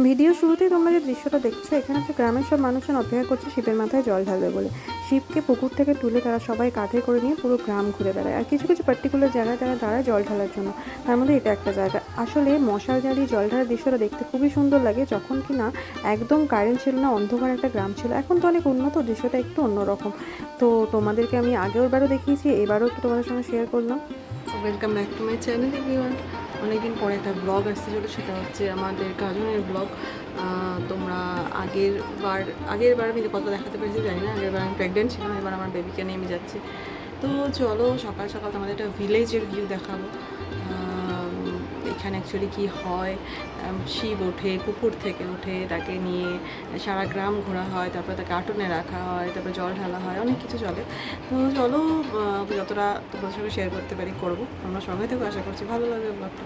Video শুরুতেই তোমরা যে দৃশ্যটা দেখছো, এখানে হচ্ছে গ্রামের সব মানুষজন অপেক্ষা করছে শিবের মাথায় জল ঢালবে বলে। শিবকে পুকুর থেকে তুলে তারা সবাই কাঁধে করে নিয়ে পুরো গ্রাম ঘুরে বেড়ায়। আর কিছু কিছু পার্টিকুলার জায়গায় তারা দাঁড়ায় জল ঢালার জন্য। তার মধ্যে এটা একটা জায়গা। আসলে মশাল জ্বালিয়ে জল ঢালার দৃশ্যটা দেখতে খুবই সুন্দর লাগে, যখন কি না একদম কারেন্ট ছিল না, অন্ধকার একটা গ্রাম ছিল। এখন তো অনেক উন্নত, দৃশ্যটা একটু অন্যরকম। তো তোমাদেরকে আমি আগেরবারও দেখিয়েছি, এবারও একটু তোমাদের সঙ্গে শেয়ার করলাম। Welcome back to my channel everyone. অনেকদিন পরে একটা ব্লগ আসতে চলো, সেটা হচ্ছে আমাদের গাজনের ব্লগ। তোমরা আগের বার আমি কত দেখাতে পেরেছি জানি না, আগের বার আমি প্রেগনেন্ট ছিলাম, এবার আমার বেবিকে নিয়ে আমি যাচ্ছি। তো চলো সকাল সকাল তোমাদের একটা ভিলেজের ভিউ দেখাবো। এখানে অ্যাকচুয়ালি কী হয়, শিব ওঠে, পুকুর থেকে ওঠে, তাকে নিয়ে সারা গ্রাম ঘোরা হয়, তারপরে তাকে আটনে রাখা হয়, তারপরে জল ঢালা হয়, অনেক কিছু চলে। তো চলো যতটা তোমাদের সঙ্গে শেয়ার করতে পারি করবো। আমরা সঙ্গে থেকে আশা করছি ভালো লাগবে ব্লগটা।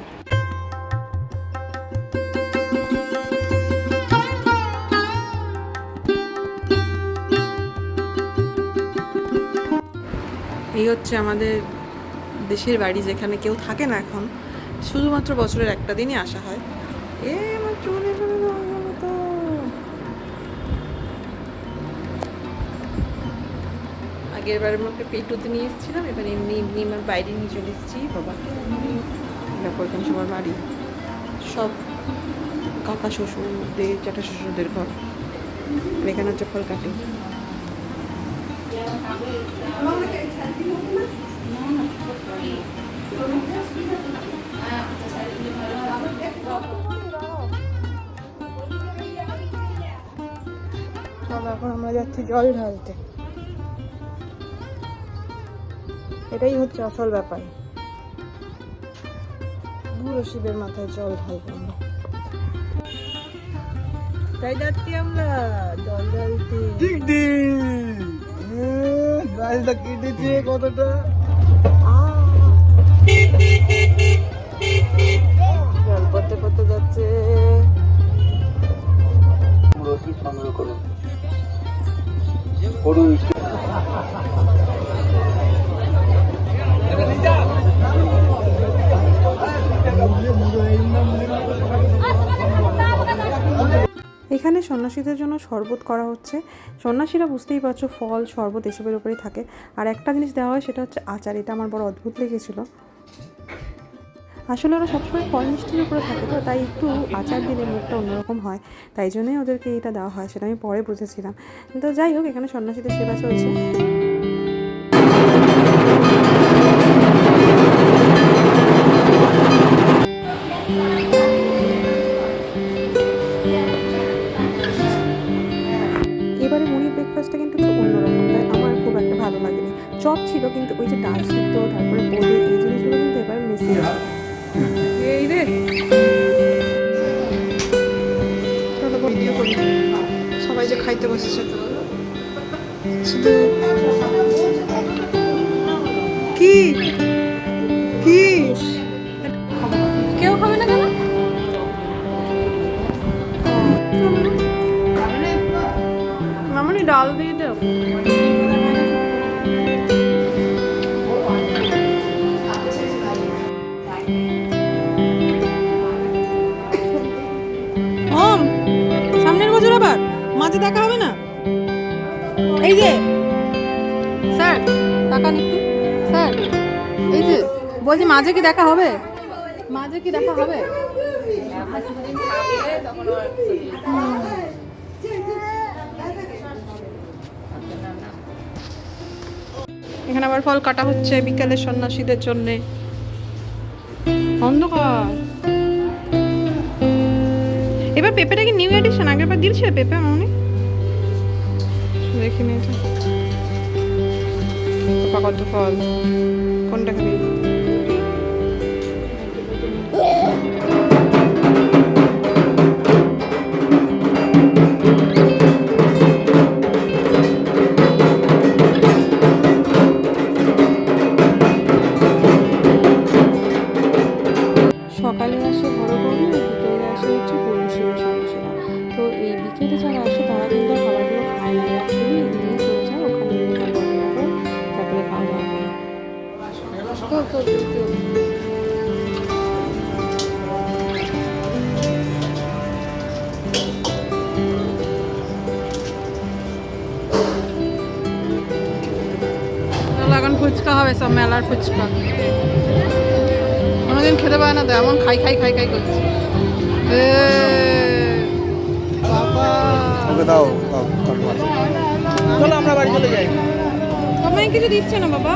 এই হচ্ছে আমাদের দেশের বাড়ি, যেখানে কেউ থাকে না এখন, শুধুমাত্র বছরের একটা দিনই আসা হয়। আমার চলে তো আগের বারের মধ্যে পেটুতে নিয়ে এসেছিলাম, এবার এমনি এমনি আমার বাইরে নিয়ে চলে এসেছি বাবাকে। দেখো এখানে সবার বাড়ি, সব কাকা শ্বশুরদের, জ্যাঠা শ্বশুরদের ঘর। আর এখানে হচ্ছে ফল কাটে। এখন আমরা যাচ্ছি জল ঢালতে। এটাই হচ্ছে আসল ব্যাপার, পুরো শিবের মাথায় জল ঢালবো আমরা। তাই যাচ্ছি আমরা জল ঢালতে। গাছটা কেটেছে কতটা। জল পড়তে পড়তে যাচ্ছে। রসিদ সংগ্রহ করুন। এখানে সন্ন্যাসীদের জন্য শরবত করা হচ্ছে। সন্ন্যাসীরা বুঝতেই পারছো, ফল শরবত এসবের উপরেই থাকে। আর একটা জিনিস দেওয়া হয়, সেটা হচ্ছে আচার। এটা আমার বড় অদ্ভুত লেগেছিল। আসলে ওরা সবসময় ফল মিষ্টির উপরে থাকে, তো তাই একটু আচার দিলে মুখটা অন্যরকম হয়, তাই জন্যই ওদেরকে এটা দেওয়া হয়। সেটা আমি পরে বুঝেছিলাম। তো যাই হোক, এখানে সন্ন্যাসীদের সেবা চলছে। এবারে মুড়ি ব্রেকফাস্টটা কিন্তু একটু অন্যরকম, তাই আমার খুব একটা ভালো লাগেনি। চপ ছিল, কিন্তু ওই যে ডাল সিদ্ধ, তারপরে বোঁদে, এই জিনিসগুলো কিন্তু এবার মিশিয়ে এই রে, ভিডিও করি, সবাই যে খাইতে বসছে। শুধু কি কি কেউ খাবে না কেন? মামনি ডাল দিয়ে দাও। ওম, সামনের বছর আবার মাঝে দেখা হবে না? এই যে স্যার, তাকান একটু স্যার, এই যে বলছি মাঝে কি দেখা হবে? মাঝে কি দেখা হবে? এখানে আবার ফল কাটা হচ্ছে বিকেলের সন্ন্যাসীদের জন্যে। অন্ধকার। এবার পেঁপেটা কি নিউ এডিশন? আগের বার দিয়েছিল পেঁপে মামনি, দেখি নি তো। কত ফল, কোনটা খাবি? সকালে আসে বড় বৌদি, বিকেলে আসে হচ্ছে পৌরসীর সদস্যরা। তো এই বিকেলে যারা আসে তারা কিন্তু আর খাবারগুলো খায় না, অ্যাকচুয়ালি দিয়ে চলে যায় ওখানে, তারপরে খাওয়া দাওয়া করে। চলো এখন ফুচকা হবে, সব মেলার ফুচকা। কোনোদিন খেতে পারে না তো, এমন খাই খাই খাই খাই করছে। এ বাবা, ওকে দাও দাও। চলো আমরা বাড়ি চলে যাই। তোমায় কিছু দিচ্ছে না বাবা।